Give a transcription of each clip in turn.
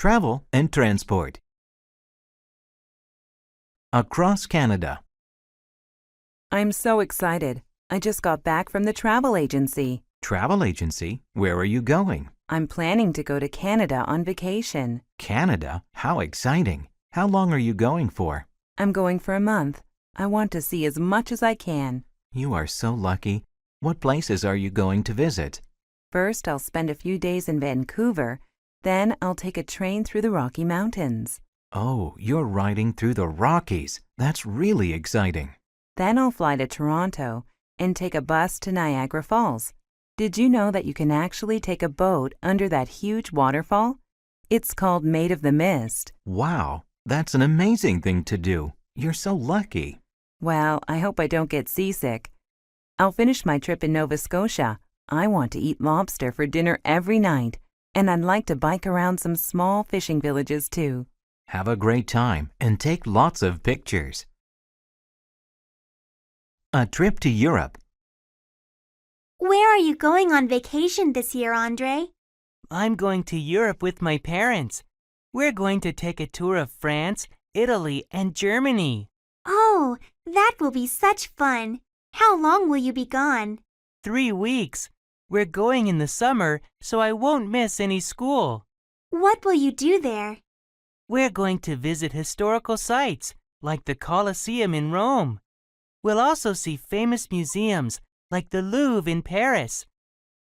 Travel and transport. Across Canada. I'm so excited. I just got back from the travel agency. Travel agency? Where are you going? I'm planning to go to Canada on vacation. Canada? How exciting! How long are you going for? I'm going for a month. I want to see as much as I can. You are so lucky. What places are you going to visit? First, I'll spend a few days in Vancouver. Then I'll take a train through the Rocky Mountains. Oh, you're riding through the Rockies. That's really exciting. Then I'll fly to Toronto and take a bus to Niagara Falls. Did you know that you can actually take a boat under that huge waterfall? It's called Maid of the Mist. Wow, that's an amazing thing to do. You're so lucky. Well, I hope I don't get seasick. I'll finish my trip in Nova Scotia. I want to eat lobster for dinner every night, and I'd like to bike around some small fishing villages too. Have a great time and take lots of pictures. A trip to Europe. Where are you going on vacation this year, Andre? I'm going to Europe with my parents. We're going to take a tour of France, Italy, and Germany. Oh, that will be such fun. How long will you be gone? 3 weeks. We're going in the summer, so I won't miss any school. What will you do there? We're going to visit historical sites, like the Colosseum in Rome. We'll also see famous museums, like the Louvre in Paris.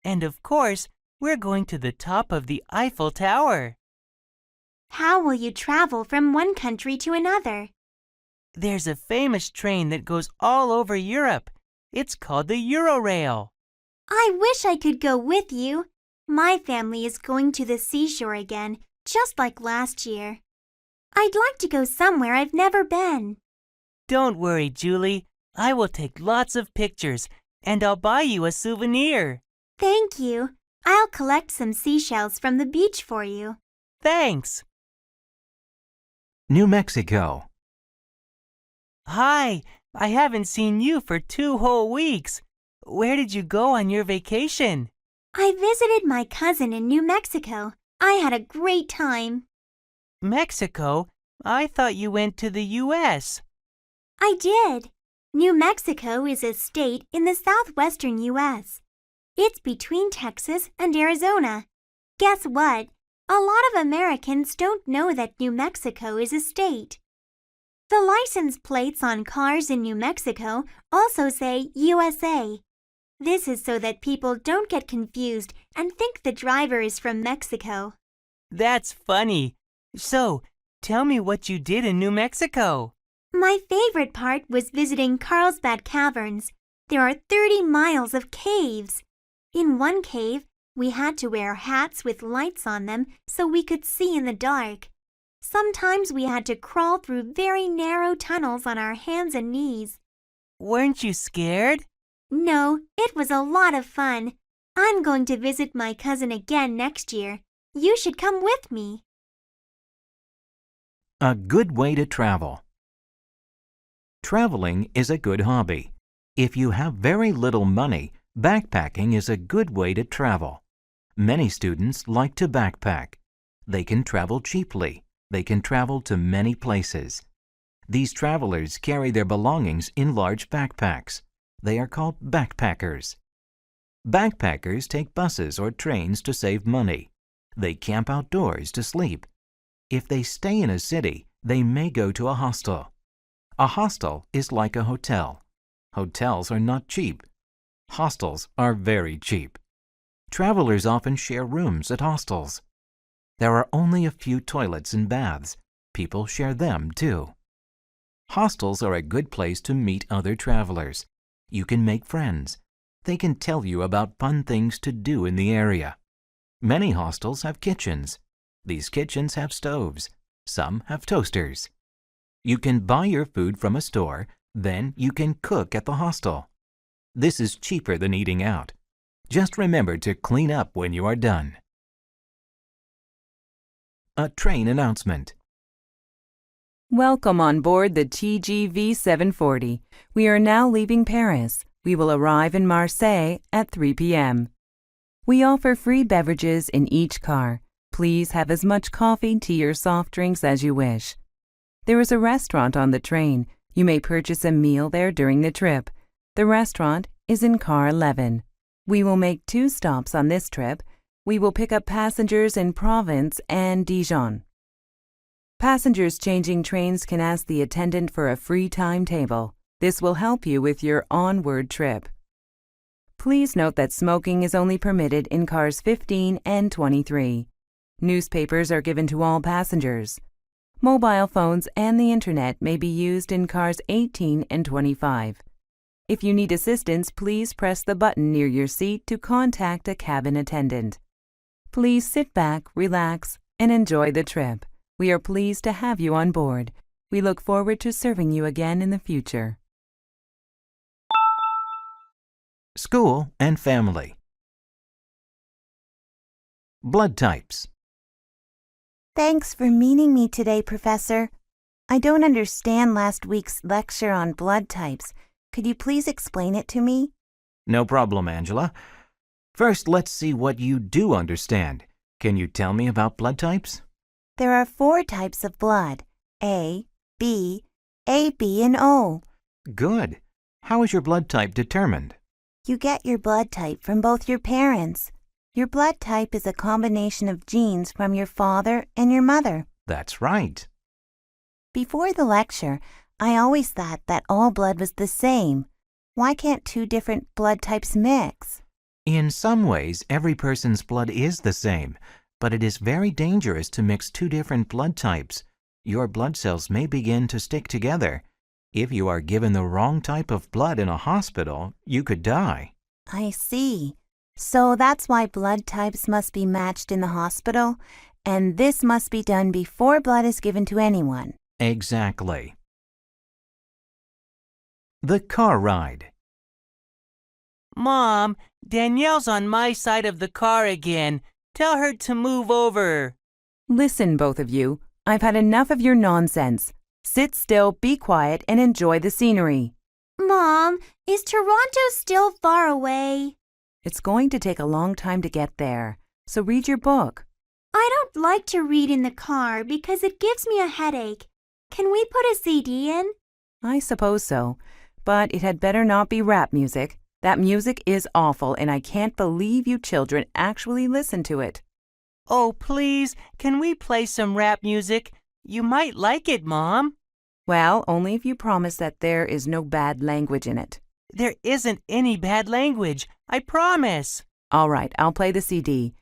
And of course, we're going to the top of the Eiffel Tower. How will you travel from one country to another? There's a famous train that goes all over Europe. It's called the Eurorail. I wish I could go with you. My family is going to the seashore again, just like last year. I'd like to go somewhere I've never been. Don't worry, Julie. I will take lots of pictures, and I'll buy you a souvenir. Thank you. I'll collect some seashells from the beach for you. Thanks. New Mexico. Hi, I haven't seen you for 2 whole weeks. Where did you go on your vacation? I visited my cousin in New Mexico. I had a great time. Mexico? I thought you went to the U.S. I did. New Mexico is a state in the southwestern U.S. It's between Texas and Arizona. Guess what? A lot of Americans don't know that New Mexico is a state. The license plates on cars in New Mexico also say USA. This is so that people don't get confused and think the driver is from Mexico. That's funny. So, tell me what you did in New Mexico. My favorite part was visiting Carlsbad Caverns. There are 30 miles of caves. In one cave, we had to wear hats with lights on them so we could see in the dark. Sometimes we had to crawl through very narrow tunnels on our hands and knees. Weren't you scared? No, it was a lot of fun. I'm going to visit my cousin again next year. You should come with me. A good way to travel. Traveling is a good hobby. If you have very little money, backpacking is a good way to travel. Many students like to backpack. They can travel cheaply. They can travel to many places. These travelers carry their belongings in large backpacks. They are called backpackers. Backpackers take buses or trains to save money. They camp outdoors to sleep. If they stay in a city, they may go to a hostel. A hostel is like a hotel. Hotels are not cheap. Hostels are very cheap. Travelers often share rooms at hostels. There are only a few toilets and baths. People share them too. Hostels are a good place to meet other travelers. You can make friends. They can tell you about fun things to do in the area. Many hostels have kitchens. These kitchens have stoves. Some have toasters. You can buy your food from a store, then you can cook at the hostel. This is cheaper than eating out. Just remember to clean up when you are done. A train announcement. Welcome on board the TGV 740. We are now leaving Paris. We will arrive in Marseille at 3 p.m. We offer free beverages in each car. Please have as much coffee, tea, or soft drinks as you wish. There is a restaurant on the train. You may purchase a meal there during the trip. The restaurant is in car 11. We will make 2 stops on this trip. We will pick up passengers in Provence and Dijon. Passengers changing trains can ask the attendant for a free timetable. This will help you with your onward trip. Please note that smoking is only permitted in cars 15 and 23. Newspapers are given to all passengers. Mobile phones and the internet may be used in cars 18 and 25. If you need assistance, please press the button near your seat to contact a cabin attendant. Please sit back, relax, and enjoy the trip. We are pleased to have you on board. We look forward to serving you again in the future. School and family. Blood types. Thanks for meeting me today, Professor. I don't understand last week's lecture on blood types. Could you please explain it to me? No problem, Angela. First, let's see what you do understand. Can you tell me about blood types? There are 4 types of blood: A, B, AB, and O. Good. How is your blood type determined? You get your blood type from both your parents. Your blood type is a combination of genes from your father and your mother. That's right. Before the lecture, I always thought that all blood was the same. Why can't 2 different blood types mix? In some ways, every person's blood is the same, but it is very dangerous to mix 2 different blood types. Your blood cells may begin to stick together. If you are given the wrong type of blood in a hospital, you could die. I see. So that's why blood types must be matched in the hospital, and this must be done before blood is given to anyone. Exactly. The car ride. Mom, Danielle's on my side of the car again. Tell her to move over. Listen, both of you. I've had enough of your nonsense. Sit still, be quiet, and enjoy the scenery. Mom, is Toronto still far away? It's going to take a long time to get there, so read your book. I don't like to read in the car because it gives me a headache. Can we put a CD in? I suppose so, but it had better not be rap music. That music is awful, and I can't believe you children actually listen to it. Oh, please, can we play some rap music? You might like it, Mom. Well, only if you promise that there is no bad language in it. There isn't any bad language, I promise. All right, I'll play the CD,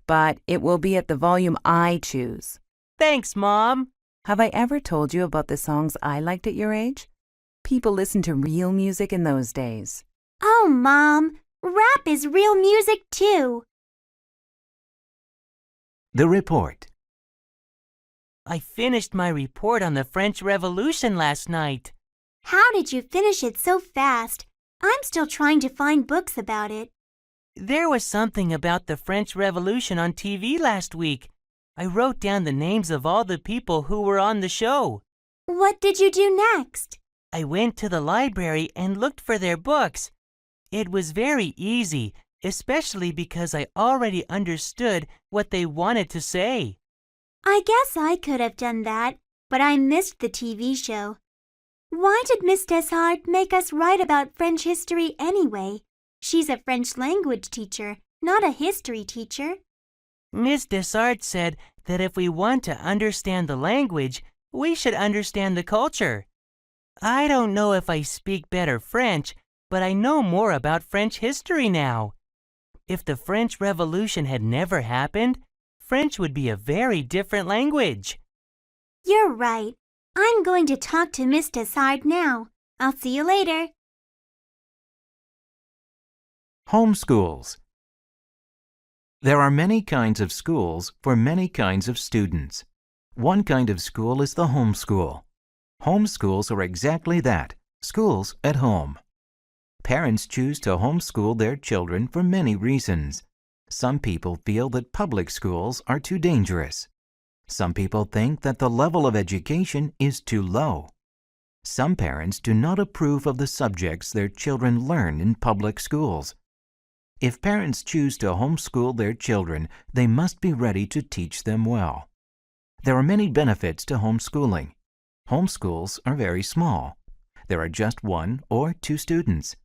but it will be at the volume I choose. Thanks, Mom. Have I ever told you about the songs I liked at your age? People listened to real music in those days. Oh, Mom, rap is real music too. The report. I finished my report on the French Revolution last night. How did you finish it so fast? I'm still trying to find books about it. There was something about the French Revolution on TV last week. I wrote down the names of all the people who were on the show. What did you do next? I went to the library and looked for their books. It was very easy, especially because I already understood what they wanted to say. I guess I could have done that, but I missed the TV show. Why did Miss Deshart make us write about French history anyway? She's a French language teacher, not a history teacher. Miss Deshart said that if we want to understand the language, we should understand the culture. I don't know if I speak better French, but I know more about French history now. If the French Revolution had never happened, French would be a very different language. You're right. I'm going to talk to Miss Deshart now. I'll see you later. Homeschools. There are many kinds of schools for many kinds of students. One kind of school is the homeschool. Homeschools are exactly that, schools at home. Parents choose to homeschool their children for many reasons. Some people feel that public schools are too dangerous. Some people think that the level of education is too low. Some parents do not approve of the subjects their children learn in public schools. If parents choose to homeschool their children, they must be ready to teach them well. There are many benefits to homeschooling. Homeschools are very small. There are just 1 or 2 students.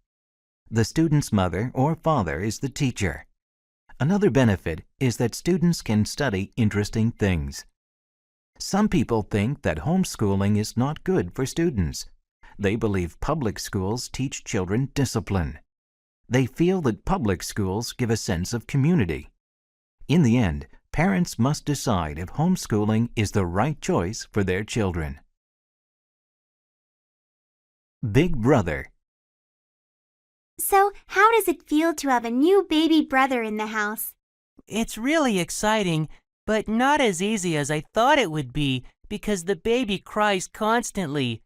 The student's mother or father is the teacher. Another benefit is that students can study interesting things. Some people think that homeschooling is not good for students. They believe public schools teach children discipline. They feel that public schools give a sense of community. In the end, parents must decide if homeschooling is the right choice for their children. Big Brother. So, how does it feel to have a new baby brother in the house? It's really exciting, but not as easy as I thought it would be because the baby cries constantly.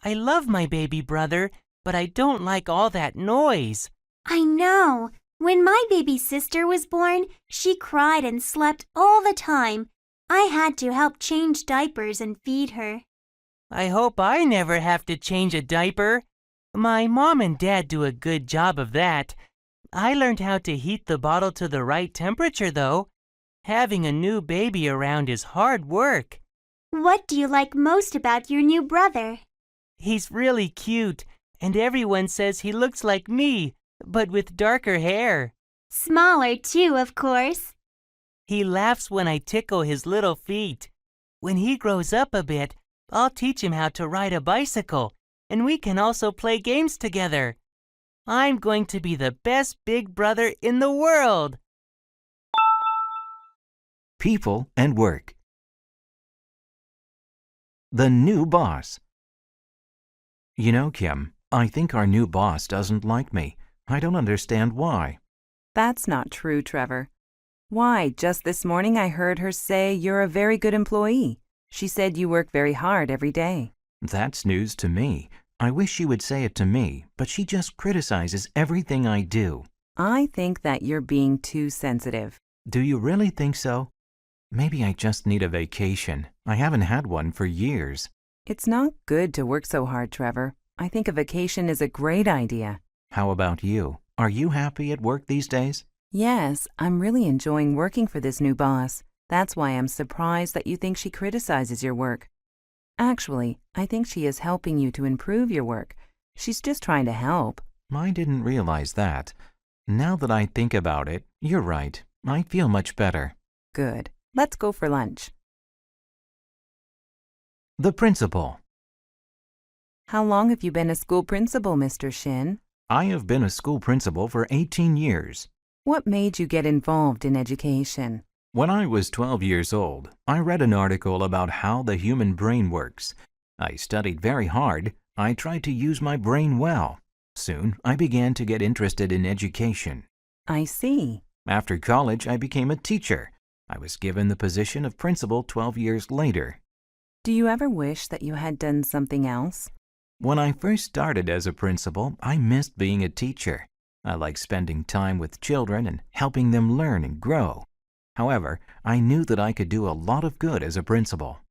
I love my baby brother, but I don't like all that noise. I know. When my baby sister was born, she cried and slept all the time. I had to help change diapers and feed her. I hope I never have to change a diaper. My mom and dad do a good job of that. I learned how to heat the bottle to the right temperature, though. Having a new baby around is hard work. What do you like most about your new brother? He's really cute, and everyone says he looks like me, but with darker hair. Smaller too, of course. He laughs when I tickle his little feet. When he grows up a bit, I'll teach him how to ride a bicycle, and we can also play games together. I'm going to be the best big brother in the world. People and work. The new boss. You know, Kim, I think our new boss doesn't like me. I don't understand why. That's not true, Trevor. Why, just this morning I heard her say you're a very good employee. She said you work very hard every day. That's news to me. I wish she would say it to me, but she just criticizes everything I do. I think that you're being too sensitive. Do you really think so? Maybe I just need a vacation. I haven't had one for years. It's not good to work so hard, Trevor. I think a vacation is a great idea. How about you? Are you happy at work these days? Yes, I'm really enjoying working for this new boss. That's why I'm surprised that you think she criticizes your work. Actually, I think she is helping you to improve your work. She's just trying to help. I didn't realize that. Now that I think about it, you're right. I feel much better. Good. Let's go for lunch. The principal. How long have you been a school principal, Mr. Shin? I have been a school principal for 18 years. What made you get involved in education? When I was 12 years old, I read an article about how the human brain works. I studied very hard. I tried to use my brain well. Soon, I began to get interested in education. I see. After college, I became a teacher. I was given the position of principal 12 years later. Do you ever wish that you had done something else? When I first started as a principal, I missed being a teacher. I liked spending time with children and helping them learn and grow. However, I knew that I could do a lot of good as a principal.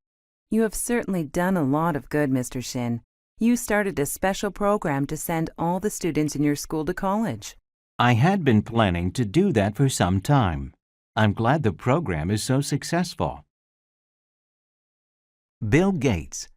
You have certainly done a lot of good, Mr. Shin. You started a special program to send all the students in your school to college. I had been planning to do that for some time. I'm glad the program is so successful. Bill Gates.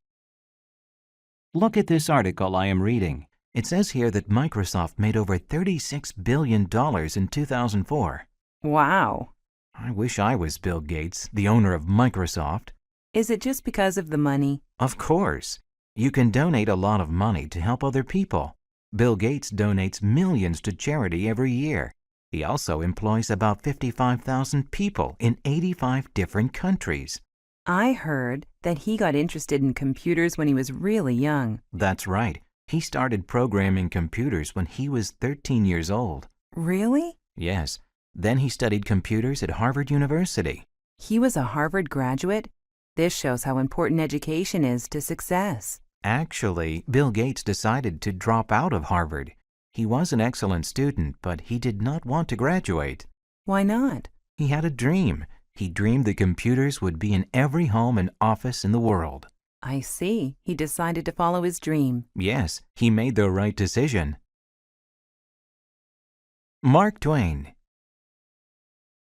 Look at this article I am reading. It says here that Microsoft made over $36 billion in 2004. Wow. I wish I was Bill Gates, the owner of Microsoft. Is it just because of the money? Of course. You can donate a lot of money to help other people. Bill Gates donates millions to charity every year. He also employs about 55,000 people in 85 different countries. I heard that he got interested in computers when he was really young. That's right. He started programming computers when he was 13 years old. Really? Yes. Then he studied computers at Harvard University. He was a Harvard graduate? This shows how important education is to success. Actually, Bill Gates decided to drop out of Harvard. He was an excellent student, but he did not want to graduate. Why not? He had a dream. He dreamed the computers would be in every home and office in the world. I see. He decided to follow his dream. Yes, he made the right decision. Mark Twain.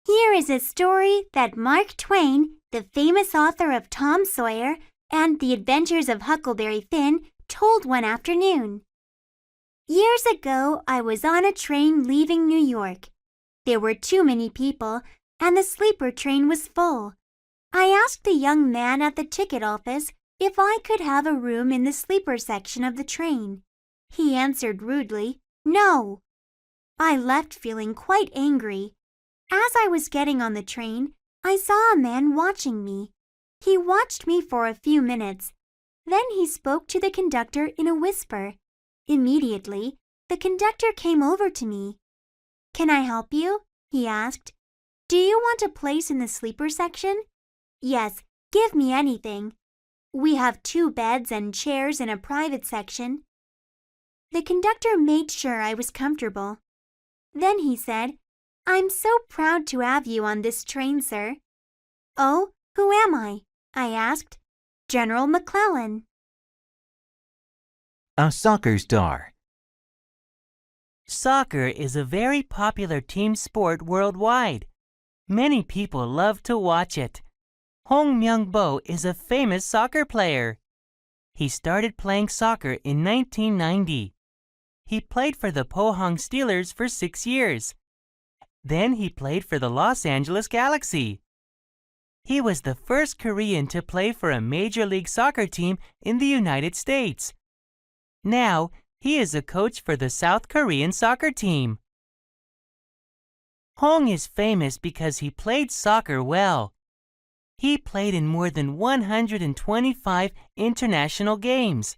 Here is a story that Mark Twain, the famous author of Tom Sawyer and The Adventures of Huckleberry Finn, told one afternoon. Years ago, I was on a train leaving New York. There were too many people, and the sleeper train was full. I asked the young man at the ticket office if I could have a room in the sleeper section of the train. He answered rudely, "No." I left feeling quite angry. As I was getting on the train, I saw a man watching me. He watched me for a few minutes. Then he spoke to the conductor in a whisper. Immediately, the conductor came over to me. "Can I help you?" he asked. "Do you want a place in the sleeper section?" "Yes, give me anything. We have 2 beds and chairs in a private section." The conductor made sure I was comfortable. Then he said, "I'm so proud to have you on this train, sir." "Oh, who am I?" I asked. "General McClellan." A soccer star. Soccer is a very popular team sport worldwide. Many people love to watch it. Hong Myung-bo is a famous soccer player. He started playing soccer in 1990. He played for the Pohang Steelers for 6 years. Then he played for the Los Angeles Galaxy. He was the first Korean to play for a Major League Soccer team in the United States. Now, he is a coach for the South Korean soccer team. Hong is famous because he played soccer well. He played in more than 125 international games.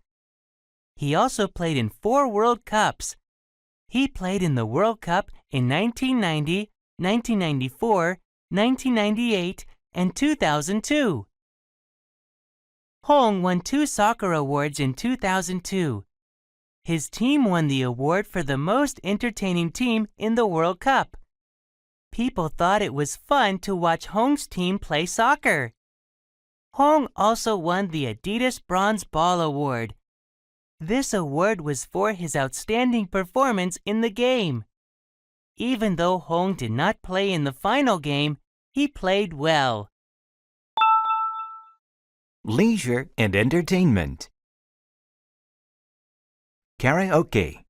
He also played in 4 World Cups. He played in the World Cup in 1990, 1994, 1998, and 2002. Hong won 2 soccer awards in 2002. His team won the award for the most entertaining team in the World Cup. People thought it was fun to watch Hong's team play soccer. Hong also won the Adidas Bronze Ball Award. This award was for his outstanding performance in the game. Even though Hong did not play in the final game, he played well. Leisure and entertainment. Karaoke.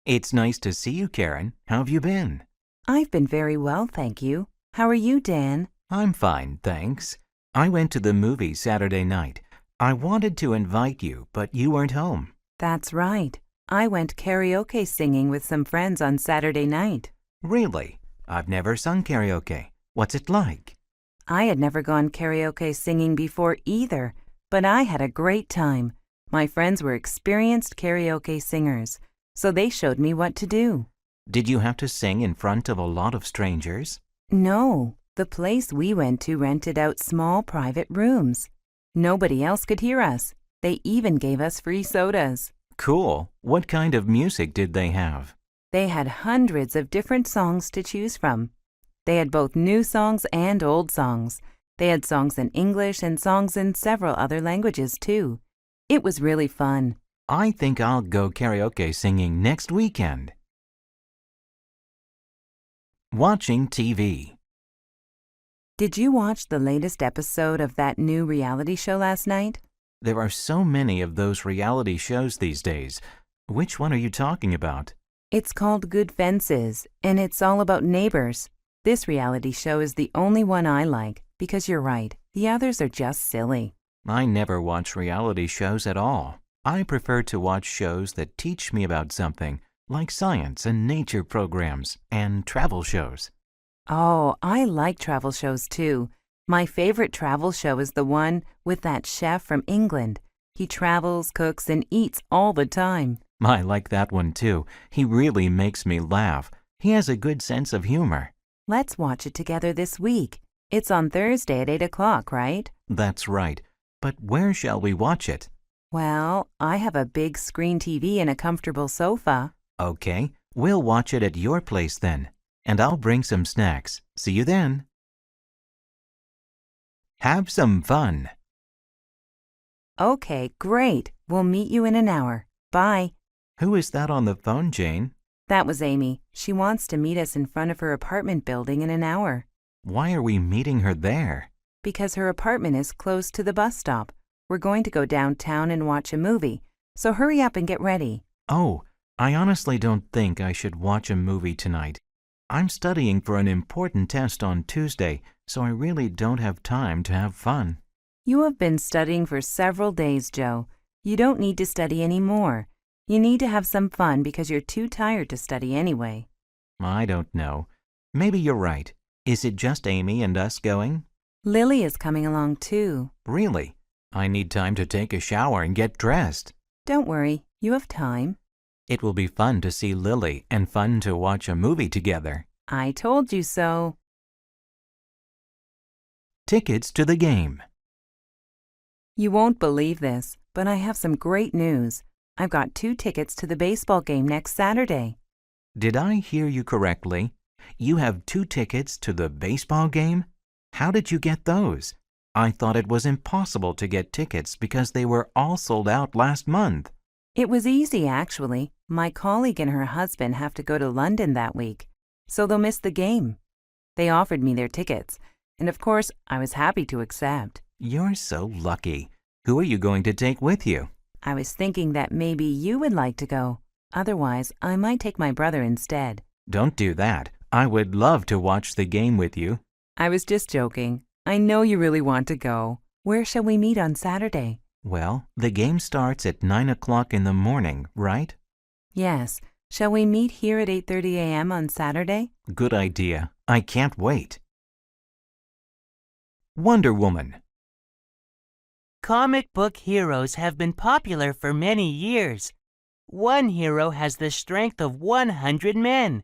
It's nice to see you, Karen. How have you been? I've been very well, thank you. How are you, Dan? I'm fine, thanks. I went to the movies Saturday night. I wanted to invite you, but you weren't home. That's right. I went karaoke singing with some friends on Saturday night. Really? I've never sung karaoke. What's it like? I had never gone karaoke singing before either, but I had a great time. My friends were experienced karaoke singers, so they showed me what to do. Did you have to sing in front of a lot of strangers? No, the place we went to rented out small private rooms. Nobody else could hear us. They even gave us free sodas. Cool. What kind of music did they have? They had hundreds of different songs to choose from. They had both new songs and old songs. They had songs in English and songs in several other languages, too. It was really fun. I think I'll go karaoke singing next weekend. Watching TV. Did you watch the latest episode of that new reality show last night? There are so many of those reality shows these days. Which one are you talking about? It's called Good Fences, and it's all about neighbors. This reality show is the only one I like, because you're right, the others are just silly. I never watch reality shows at all. I prefer to watch shows that teach me about something, like science and nature programs and travel shows. Oh, I like travel shows too. My favorite travel show is the one with that chef from England. He travels, cooks, and eats all the time. I like that one too. He really makes me laugh. He has a good sense of humor. Let's watch it together this week. It's on Thursday at 8 o'clock, right? That's right. But where shall we watch it? Well, I have a big screen TV and a comfortable sofa. Okay, we'll watch it at your place then. And I'll bring some snacks. See you then. Have some fun. Okay, great. We'll meet you in an hour. Bye. Who is that on the phone, Jane? That was Amy. She wants to meet us in front of her apartment building in an hour. Why are we meeting her there? Because her apartment is close to the bus stop. We're going to go downtown and watch a movie, so hurry up and get ready. Oh, I honestly don't think I should watch a movie tonight. I'm studying for an important test on Tuesday, so I really don't have time to have fun. You have been studying for several days, Joe. You don't need to study anymore. You need to have some fun because you're too tired to study anyway. I don't know. Maybe you're right. Is it just Amy and us going? Lily is coming along too. Really? I need time to take a shower and get dressed. Don't worry, you have time. It will be fun to see Lily and fun to watch a movie together. I told you so. Tickets to the game. You won't believe this, but I have some great news. I've got 2 tickets to the baseball game next Saturday. Did I hear you correctly? You have 2 tickets to the baseball game? How did you get those? I thought it was impossible to get tickets because they were all sold out last month. It was easy, actually. My colleague and her husband have to go to London that week, so they'll miss the game. They offered me their tickets, and of course, I was happy to accept. You're so lucky. Who are you going to take with you? I was thinking that maybe you would like to go. Otherwise, I might take my brother instead. Don't do that. I would love to watch the game with you. I was just joking. I know you really want to go. Where shall we meet on Saturday? Well, the game starts at 9 o'clock in the morning, right? Yes. Shall we meet here at 8:30 a.m. on Saturday? Good idea. I can't wait. Wonder Woman. Comic book heroes have been popular for many years. One hero has the strength of 100 men.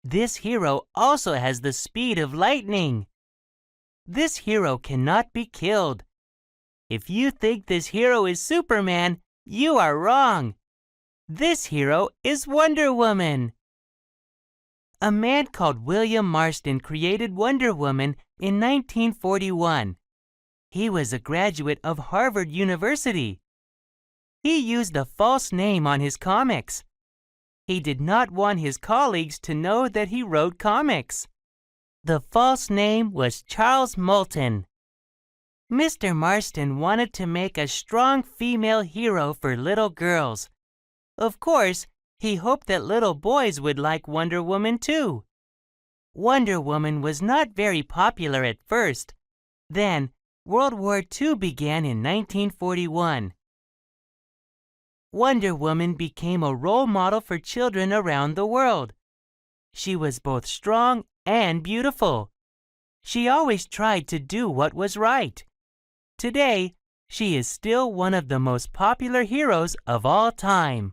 This hero also has the speed of lightning. This hero cannot be killed. If you think this hero is Superman, you are wrong. This hero is Wonder Woman. A man called William Marston created Wonder Woman in 1941. He was a graduate of Harvard University. He used a false name on his comics. He did not want his colleagues to know that he wrote comics. The false name was Charles Moulton. Mr. Marston wanted to make a strong female hero for little girls. Of course, he hoped that little boys would like Wonder Woman too. Wonder Woman was not very popular at first. Then, World War II began in 1941. Wonder Woman became a role model for children around the world. She was both strong and beautiful. She always tried to do what was right. Today, she is still one of the most popular heroes of all time.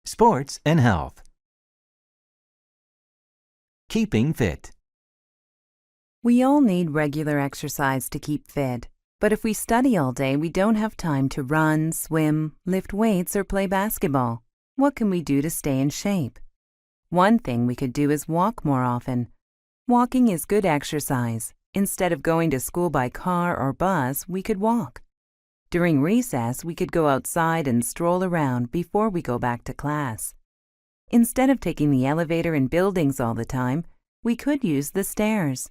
Sports and health. Keeping fit. We all need regular exercise to keep fit. But if we study all day, we don't have time to run, swim, lift weights, or play basketball. What can we do to stay in shape? One thing we could do is walk more often. Walking is good exercise. Instead of going to school by car or bus, we could walk. During recess, we could go outside and stroll around before we go back to class. Instead of taking the elevator in buildings all the time, we could use the stairs.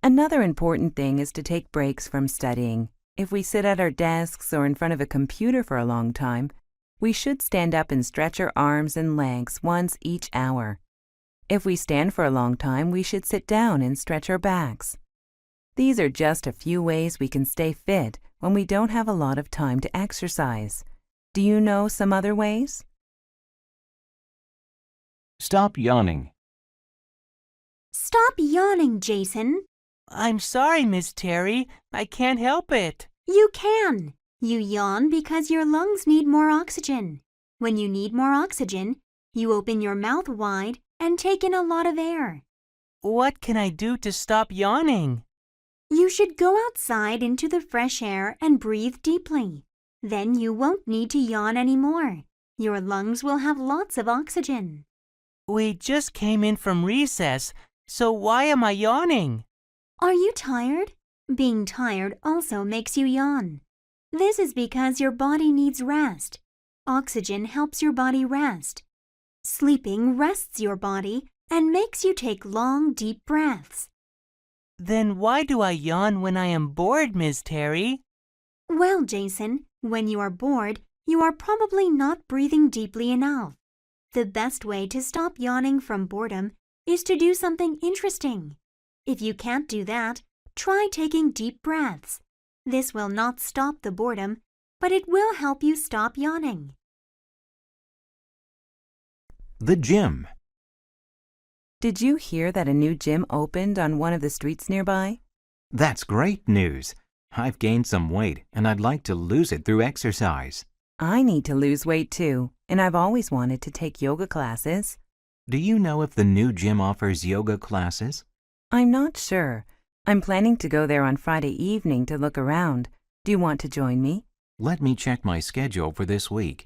Another important thing is to take breaks from studying. If we sit at our desks or in front of a computer for a long time, we should stand up and stretch our arms and legs once each hour. If we stand for a long time, we should sit down and stretch our backs. These are just a few ways we can stay fit when we don't have a lot of time to exercise. Do you know some other ways? Stop yawning. Stop yawning, Jason. I'm sorry, Miss Terry. I can't help it. You can. You yawn because your lungs need more oxygen. When you need more oxygen, you open your mouth wide and take in a lot of air. What can I do to stop yawning? You should go outside into the fresh air and breathe deeply. Then you won't need to yawn anymore. Your lungs will have lots of oxygen. We just came in from recess, so why am I yawning? Are you tired? Being tired also makes you yawn. This is because your body needs rest. Oxygen helps your body rest. Sleeping rests your body and makes you take long, deep breaths. Then why do I yawn when I am bored, Ms. Terry? Well, Jason, when you are bored, you are probably not breathing deeply enough. The best way to stop yawning from boredom is to do something interesting. If you can't do that, try taking deep breaths. This will not stop the boredom, but it will help you stop yawning. The gym. Did you hear that a new gym opened on one of the streets nearby? That's great news. I've gained some weight and I'd like to lose it through exercise. I need to lose weight too, and I've always wanted to take yoga classes. Do you know if the new gym offers yoga classes? I'm not sure. I'm planning to go there on Friday evening to look around. Do you want to join me? Let me check my schedule for this week.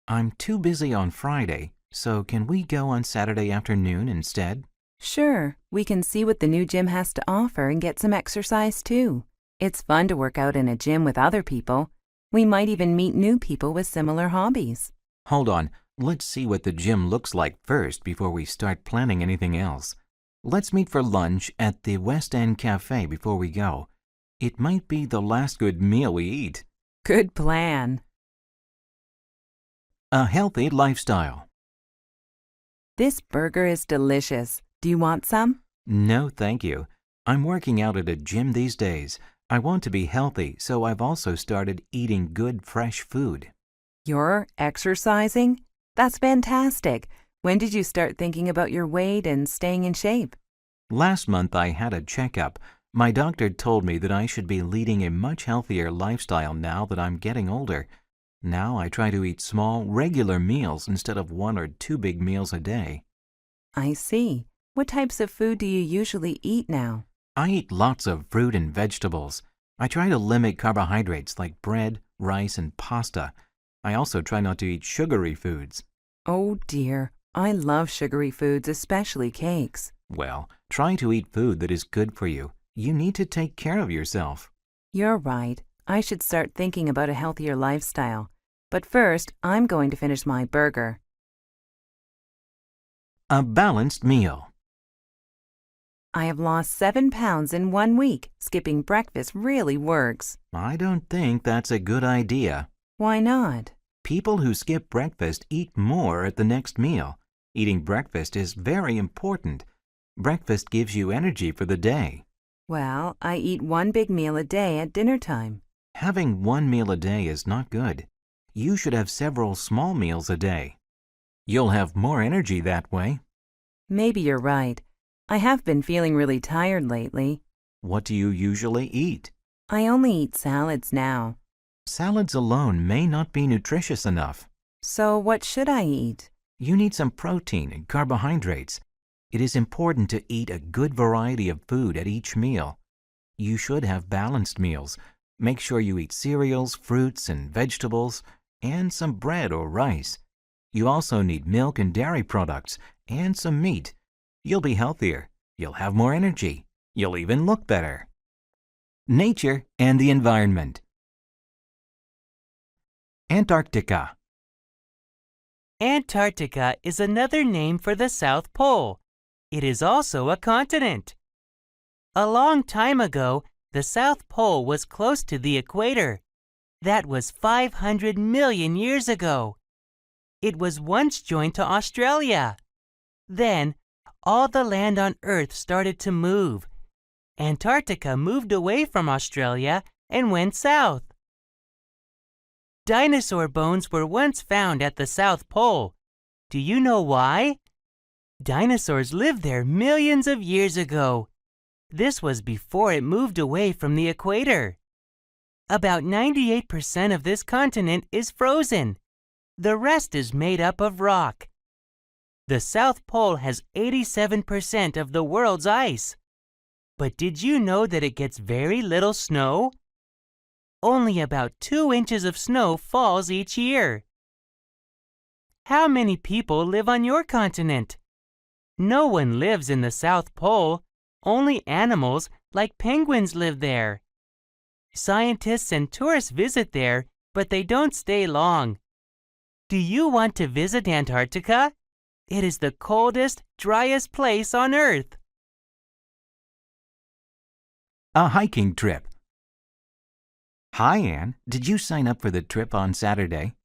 I'm too busy on Friday, so can we go on Saturday afternoon instead? Sure, we can see what the new gym has to offer and get some exercise too. It's fun to work out in a gym with other people. We might even meet new people with similar hobbies. Hold on, let's see what the gym looks like first before we start planning anything else. Let's meet for lunch at the West End Cafe before we go. It might be the last good meal we eat. Good plan. A healthy lifestyle. This burger is delicious. Do you want some? No, thank you. I'm working out at a gym these days. I want to be healthy, so I've also started eating good, fresh food. You're exercising? That's fantastic. When did you start thinking about your weight and staying in shape? Last month I had a checkup. My doctor told me that I should be leading a much healthier lifestyle now that I'm getting older. Now I try to eat small, regular meals instead of 1 or 2 big meals a day. I see. What types of food do you usually eat now? I eat lots of fruit and vegetables. I try to limit carbohydrates like bread, rice, and pasta. I also try not to eat sugary foods. Oh dear, I love sugary foods, especially cakes. Well, try to eat food that is good for you. You need to take care of yourself. You're right. I should start thinking about a healthier lifestyle. But first, I'm going to finish my burger. A balanced meal. I have lost 7 pounds in 1 week. Skipping breakfast really works. I don't think that's a good idea. Why not? People who skip breakfast eat more at the next meal. Eating breakfast is very important. Breakfast gives you energy for the day. Well, I eat 1 big meal a day at dinner time. Having 1 meal a day is not good. You should have several small meals a day. You'll have more energy that way. Maybe you're right. I have been feeling really tired lately. What do you usually eat? I only eat salads now. Salads alone may not be nutritious enough. So what should I eat? You need some protein and carbohydrates. It is important to eat a good variety of food at each meal. You should have balanced meals. Make sure you eat cereals, fruits, and vegetables, and some bread or rice. You also need milk and dairy products, and some meat. You'll be healthier. You'll have more energy. You'll even look better. Nature and the environment. Antarctica. Antarctica is another name for the South Pole. It is also a continent. A long time ago, the South Pole was close to the equator. That was 500 million years ago. It was once joined to Australia. Then, all the land on Earth started to move. Antarctica moved away from Australia and went south. Dinosaur bones were once found at the South Pole. Do you know why? Dinosaurs lived there millions of years ago. This was before it moved away from the equator. About 98% of this continent is frozen. The rest is made up of rock. The South Pole has 87% of the world's ice. But did you know that it gets very little snow? Only about 2 inches of snow falls each year. How many people live on your continent? No one lives in the South Pole. Only animals like penguins live there. Scientists and tourists visit there, but they don't stay long. Do you want to visit Antarctica? It is the coldest, driest place on Earth. A hiking trip. Hi, Anne. Did you sign up for the trip on Saturday?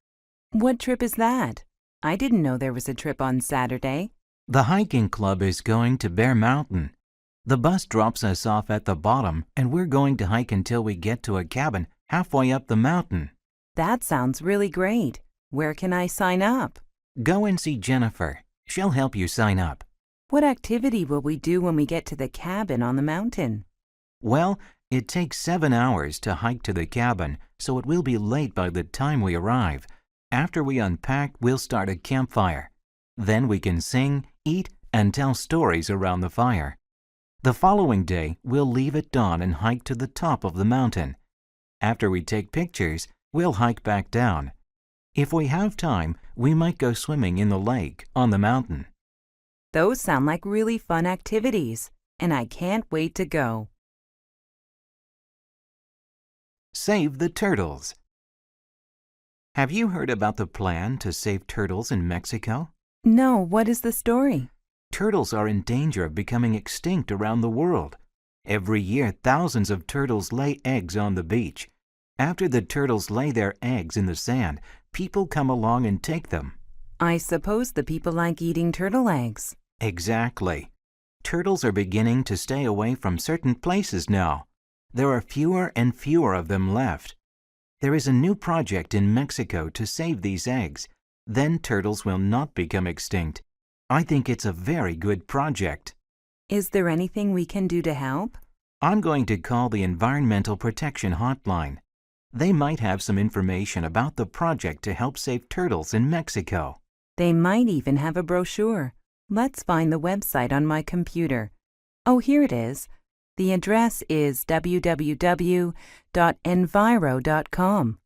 What trip is that? I didn't know there was a trip on Saturday. The hiking club is going to Bear Mountain. The bus drops us off at the bottom, and we're going to hike until we get to a cabin halfway up the mountain. That sounds really great. Where can I sign up? Go and see Jennifer. She'll help you sign up. What activity will we do when we get to the cabin on the mountain? Well, it takes 7 hours to hike to the cabin, so it will be late by the time we arrive. After we unpack, we'll start a campfire. Then we can sing, eat, and tell stories around the fire. The following day, we'll leave at dawn and hike to the top of the mountain. After we take pictures, we'll hike back down. If we have time, we might go swimming in the lake on the mountain. Those sound like really fun activities, and I can't wait to go. Save the turtles. Have you heard about the plan to save turtles in Mexico? No, what is the story? Turtles are in danger of becoming extinct around the world. Every year, thousands of turtles lay eggs on the beach. After the turtles lay their eggs in the sand, people come along and take them. I suppose the people like eating turtle eggs. Exactly. Turtles are beginning to stay away from certain places now. There are fewer and fewer of them left. There is a new project in Mexico to save these eggs. Then turtles will not become extinct. I think it's a very good project. Is there anything we can do to help? I'm going to call the Environmental Protection Hotline. They might have some information about the project to help save turtles in Mexico. They might even have a brochure. Let's find the website on my computer. Oh, here it is. The address is www.enviro.com.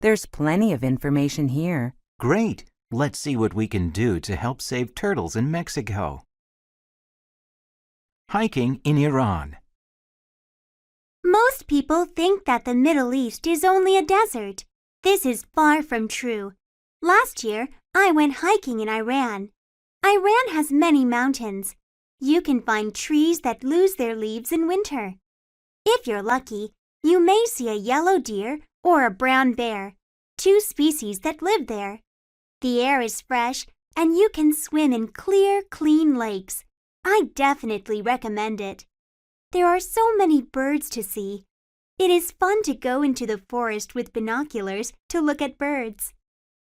There's plenty of information here. Great! Let's see what we can do to help save turtles in Mexico. Hiking in Iran. Most people think that the Middle East is only a desert. This is far from true. Last year, I went hiking in Iran. Iran has many mountains. You can find trees that lose their leaves in winter. If you're lucky, you may see a yellow deer or a brown bear, two species that live there. The air is fresh and you can swim in clear, clean lakes. I definitely recommend it. There are so many birds to see. It is fun to go into the forest with binoculars to look at birds.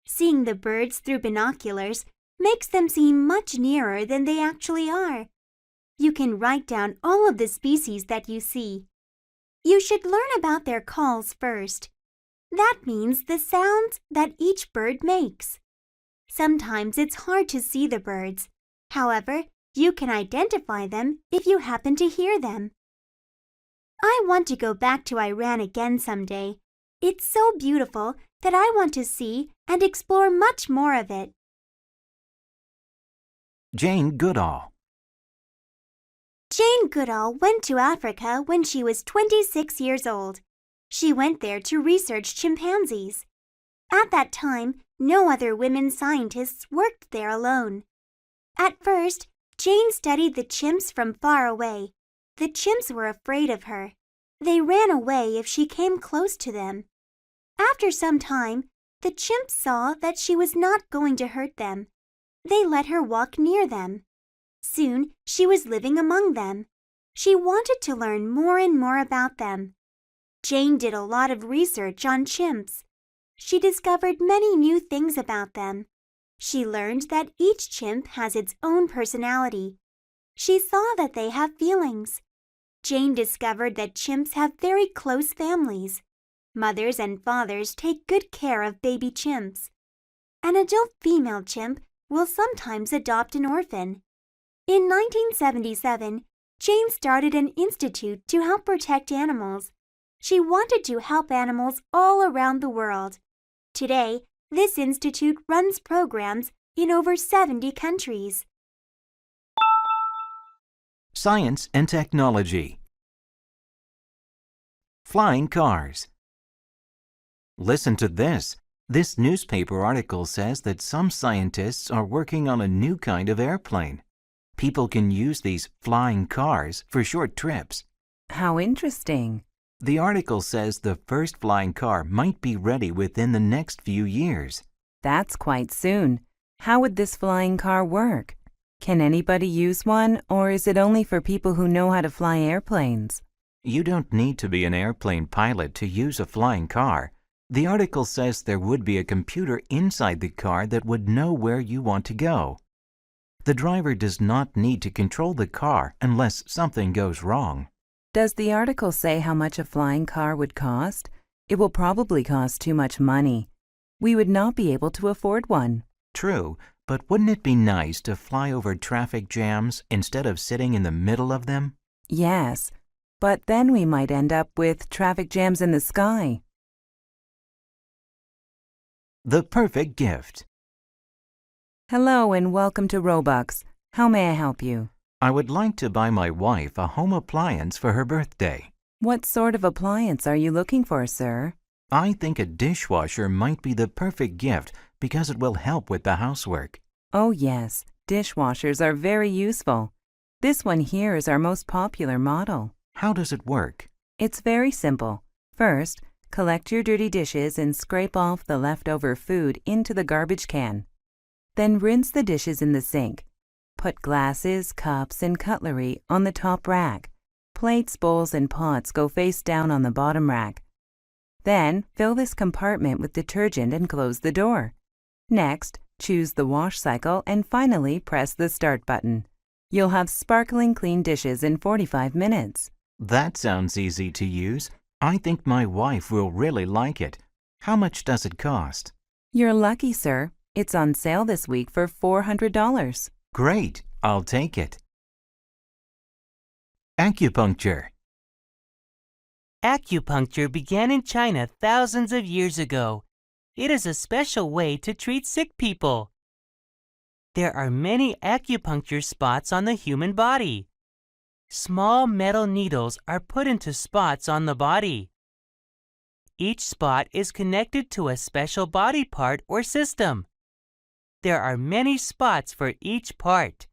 Seeing the birds through binoculars makes them seem much nearer than they actually are. You can write down all of the species that you see. You should learn about their calls first. That means the sounds that each bird makes. Sometimes it's hard to see the birds. However, you can identify them if you happen to hear them. I want to go back to Iran again someday. It's so beautiful that I want to see and explore much more of it. Jane Goodall. Jane Goodall went to Africa when she was 26 years old. She went there to research chimpanzees. At that time, no other women scientists worked there alone. At first, Jane studied the chimps from far away. The chimps were afraid of her. They ran away if she came close to them. After some time, the chimps saw that she was not going to hurt them. They let her walk near them. Soon, she was living among them. She wanted to learn more and more about them. Jane did a lot of research on chimps. She discovered many new things about them. She learned that each chimp has its own personality. She saw that they have feelings. Jane discovered that chimps have very close families. Mothers and fathers take good care of baby chimps. An adult female chimp will sometimes adopt an orphan. In 1977, Jane started an institute to help protect animals. She wanted to help animals all around the world. Today, this institute runs programs in over 70 countries. Science and technology. Flying cars. Listen to this. This newspaper article says that some scientists are working on a new kind of airplane. People can use these flying cars for short trips. How interesting. The article says the first flying car might be ready within the next few years. That's quite soon. How would this flying car work? Can anybody use one, or is it only for people who know how to fly airplanes? You don't need to be an airplane pilot to use a flying car. The article says there would be a computer inside the car that would know where you want to go. The driver does not need to control the car unless something goes wrong. Does the article say how much a flying car would cost? It will probably cost too much money. We would not be able to afford one. True, but wouldn't it be nice to fly over traffic jams instead of sitting in the middle of them? Yes, but then we might end up with traffic jams in the sky. The perfect gift. Hello and welcome to Robux. How may I help you? I would like to buy my wife a home appliance for her birthday. What sort of appliance are you looking for, sir? I think a dishwasher might be the perfect gift because it will help with the housework. Oh yes, dishwashers are very useful. This one here is our most popular model. How does it work? It's very simple. First, collect your dirty dishes and scrape off the leftover food into the garbage can. Then rinse the dishes in the sink. Put glasses, cups, and cutlery on the top rack. Plates, bowls, and pots go face down on the bottom rack. Then, fill this compartment with detergent and close the door. Next, choose the wash cycle and finally press the start button. You'll have sparkling clean dishes in 45 minutes. That sounds easy to use. I think my wife will really like it. How much does it cost? You're lucky, sir. It's on sale this week for $400. Great, I'll take it. Acupuncture. Acupuncture began in China thousands of years ago. It is a special way to treat sick people. There are many acupuncture spots on the human body. Small metal needles are put into spots on the body. Each spot is connected to a special body part or system. There are many spots for each part.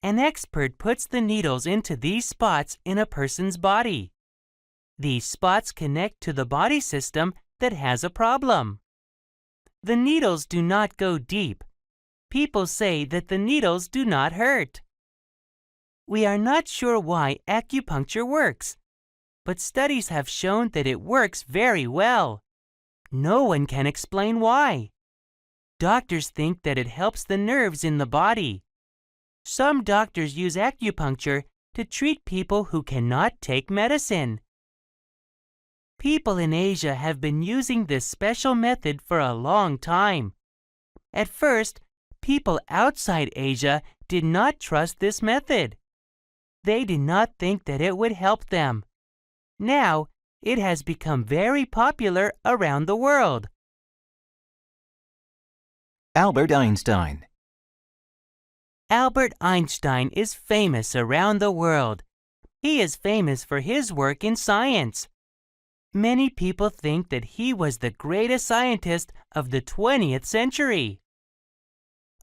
An expert puts the needles into these spots in a person's body. These spots connect to the body system that has a problem. The needles do not go deep. People say that the needles do not hurt. We are not sure why acupuncture works, but studies have shown that it works very well. No one can explain why. Doctors think that it helps the nerves in the body. Some doctors use acupuncture to treat people who cannot take medicine. People in Asia have been using this special method for a long time. At first, people outside Asia did not trust this method. They did not think that it would help them. Now, it has become very popular around the world. Albert Einstein. Albert Einstein is famous around the world. He is famous for his work in science. Many people think that he was the greatest scientist of the 20th century.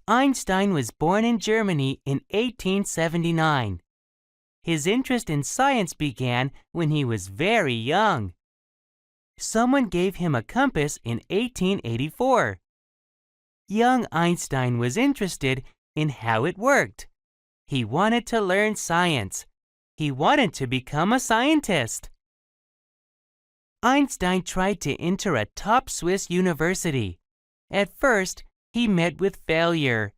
Einstein was born in Germany in 1879. His interest in science began when he was very young. Someone gave him a compass in 1884. Young Einstein was interested in how it worked. He wanted to learn science. He wanted to become a scientist. Einstein tried to enter a top Swiss university. At first, he met with failure.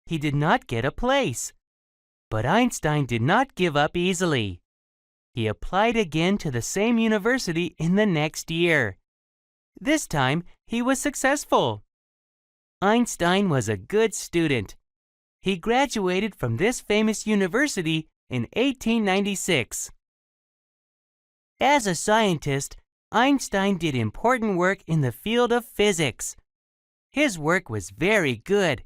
He did not get a place. But Einstein did not give up easily. He applied again to the same university in the next year. This time, he was successful. Einstein was a good student. He graduated from this famous university in 1896. As a scientist, Einstein did important work in the field of physics. His work was very good.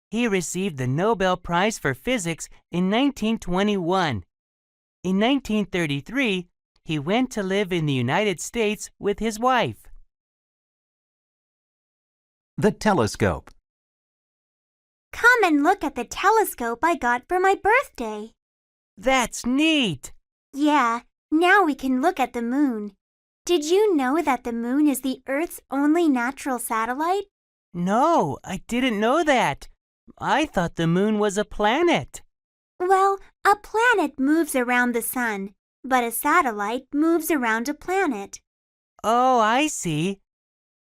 He received the Nobel Prize for Physics in 1921. In 1933, he went to live in the United States with his wife. The telescope. Come and look at the telescope I got for my birthday. That's neat! Yeah, now we can look at the moon. Did you know that the moon is the Earth's only natural satellite? No, I didn't know that. I thought the moon was a planet. Well, a planet moves around the sun, but a satellite moves around a planet. Oh, I see.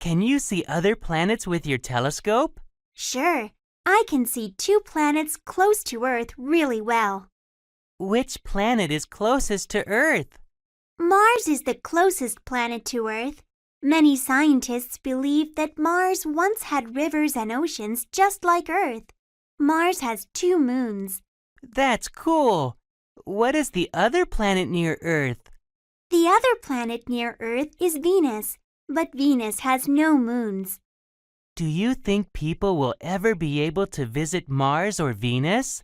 Can you see other planets with your telescope? Sure, I can see 2 planets close to Earth really well. Which planet is closest to Earth? Mars is the closest planet to Earth. Many scientists believe that Mars once had rivers and oceans just like Earth. Mars has 2 moons. That's cool. What is the other planet near Earth? The other planet near Earth is Venus, but Venus has no moons. Do you think people will ever be able to visit Mars or Venus?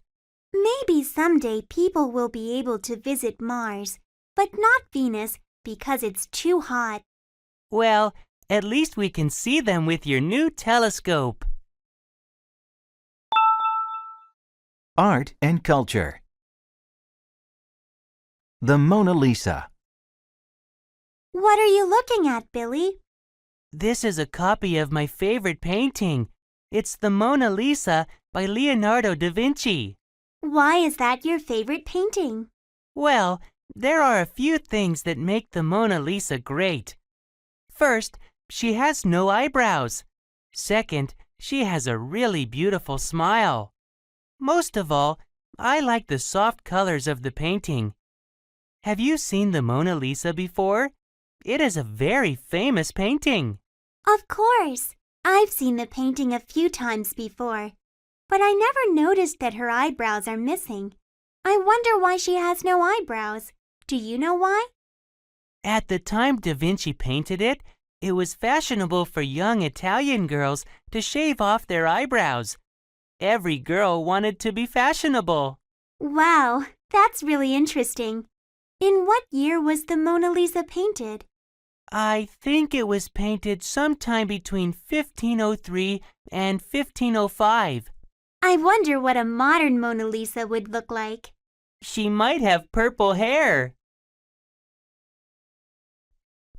Maybe someday people will be able to visit Mars, but not Venus because it's too hot. Well, at least we can see them with your new telescope. Art and culture. The Mona Lisa. What are you looking at, Billy? This is a copy of my favorite painting. It's the Mona Lisa by Leonardo da Vinci. Why is that your favorite painting? Well, there are a few things that make the Mona Lisa great. First, she has no eyebrows. Second, she has a really beautiful smile. Most of all, I like the soft colors of the painting. Have you seen the Mona Lisa before? It is a very famous painting. Of course. I've seen the painting a few times before, but I never noticed that her eyebrows are missing. I wonder why she has no eyebrows. Do you know why? At the time Da Vinci painted it, it was fashionable for young Italian girls to shave off their eyebrows. Every girl wanted to be fashionable. Wow, that's really interesting. In what year was the Mona Lisa painted? I think it was painted sometime between 1503 and 1505. I wonder what a modern Mona Lisa would look like. She might have purple hair.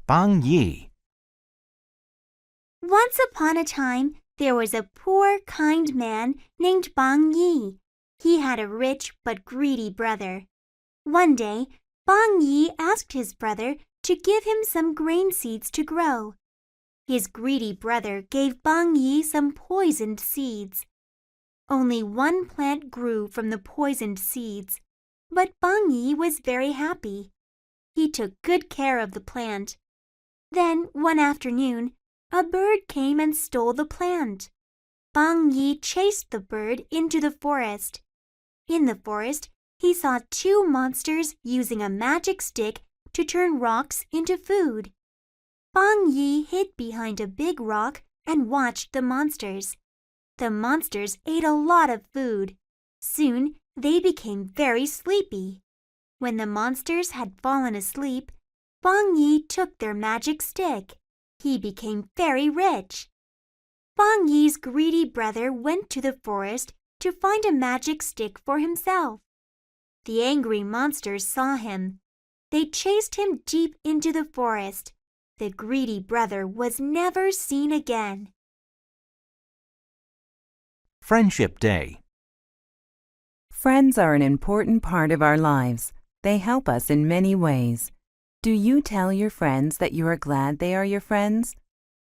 Bang Yi. Once upon a time, there was a poor, kind man named Bang Yi. He had a rich but greedy brother. One day, Bang Yi asked his brother to give him some grain seeds to grow. His greedy brother gave Bang Yi some poisoned seeds. Only one plant grew from the poisoned seeds, but Bang Yi was very happy. He took good care of the plant. Then, one afternoon, a bird came and stole the plant. Bang Yi chased the bird into the forest. In the forest, he saw 2 monsters using a magic stick to turn rocks into food. Bang Yi hid behind a big rock and watched the monsters. The monsters ate a lot of food. Soon, they became very sleepy. When the monsters had fallen asleep, Bang Yi took their magic stick. He became very rich. Bang Yi's greedy brother went to the forest to find a magic stick for himself. The angry monsters saw him. They chased him deep into the forest. The greedy brother was never seen again. Friendship Day. Friends are an important part of our lives. They help us in many ways. Do you tell your friends that you are glad they are your friends?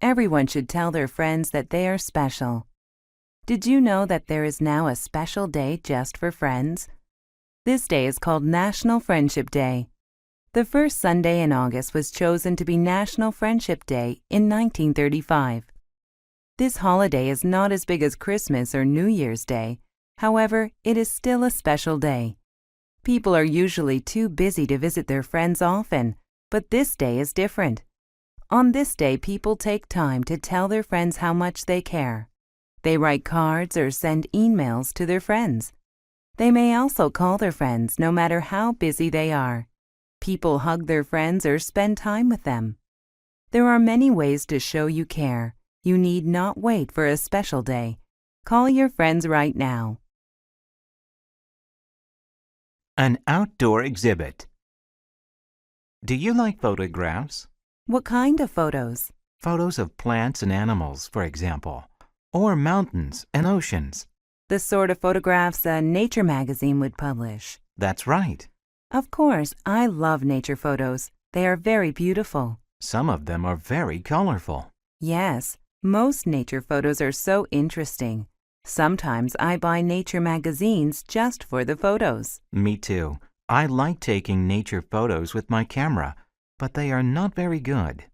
Everyone should tell their friends that they are special. Did you know that there is now a special day just for friends? This day is called National Friendship Day. The first Sunday in August was chosen to be National Friendship Day in 1935. This holiday is not as big as Christmas or New Year's Day. However, it is still a special day. People are usually too busy to visit their friends often, but this day is different. On this day, people take time to tell their friends how much they care. They write cards or send emails to their friends. They may also call their friends no matter how busy they are. People hug their friends or spend time with them. There are many ways to show you care. You need not wait for a special day. Call your friends right now. An outdoor exhibit. Do you like photographs? What kind of photos? Photos of plants and animals, for example, or mountains and oceans. The sort of photographs a nature magazine would publish. That's right. Of course, I love nature photos. They are very beautiful. Some of them are very colorful. Yes, most nature photos are so interesting. Sometimes I buy nature magazines just for the photos. Me too. I like taking nature photos with my camera, but they are not very good.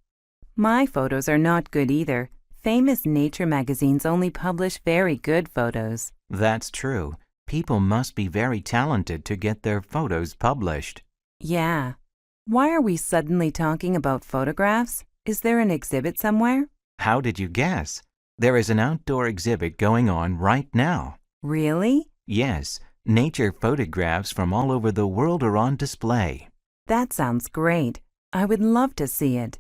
My photos are not good either. Famous nature magazines only publish very good photos. That's true. People must be very talented to get their photos published. Yeah. Why are we suddenly talking about photographs? Is there an exhibit somewhere? How did you guess? There is an outdoor exhibit going on right now. Really? Yes, nature photographs from all over the world are on display. That sounds great. I would love to see it.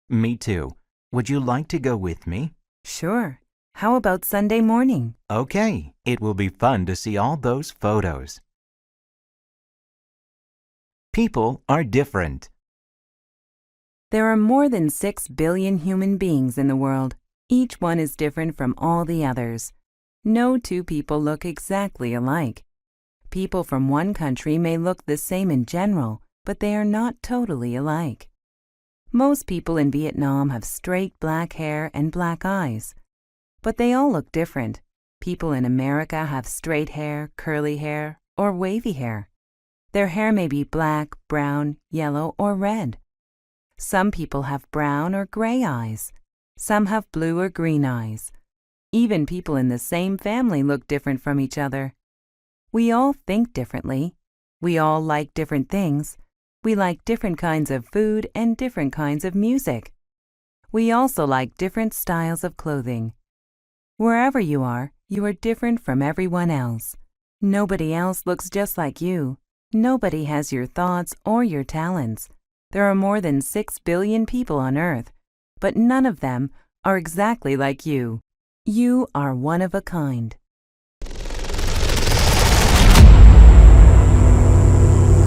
Me too. Would you like to go with me? Sure. How about Sunday morning? Okay, it will be fun to see all those photos. People are different. There are more than 6 billion human beings in the world. Each one is different from all the others. No two people look exactly alike. People from one country may look the same in general, but they are not totally alike. Most people in Vietnam have straight black hair and black eyes. But they all look different. People in America have straight hair, curly hair, or wavy hair. Their hair may be black, brown, yellow, or red. Some people have brown or gray eyes. Some have blue or green eyes. Even people in the same family look different from each other. We all think differently. We all like different things. We like different kinds of food and different kinds of music. We also like different styles of clothing. Wherever you are different from everyone else. Nobody else looks just like you. Nobody has your thoughts or your talents. There are more than 6 billion people on Earth, but none of them are exactly like you. You are one of a kind.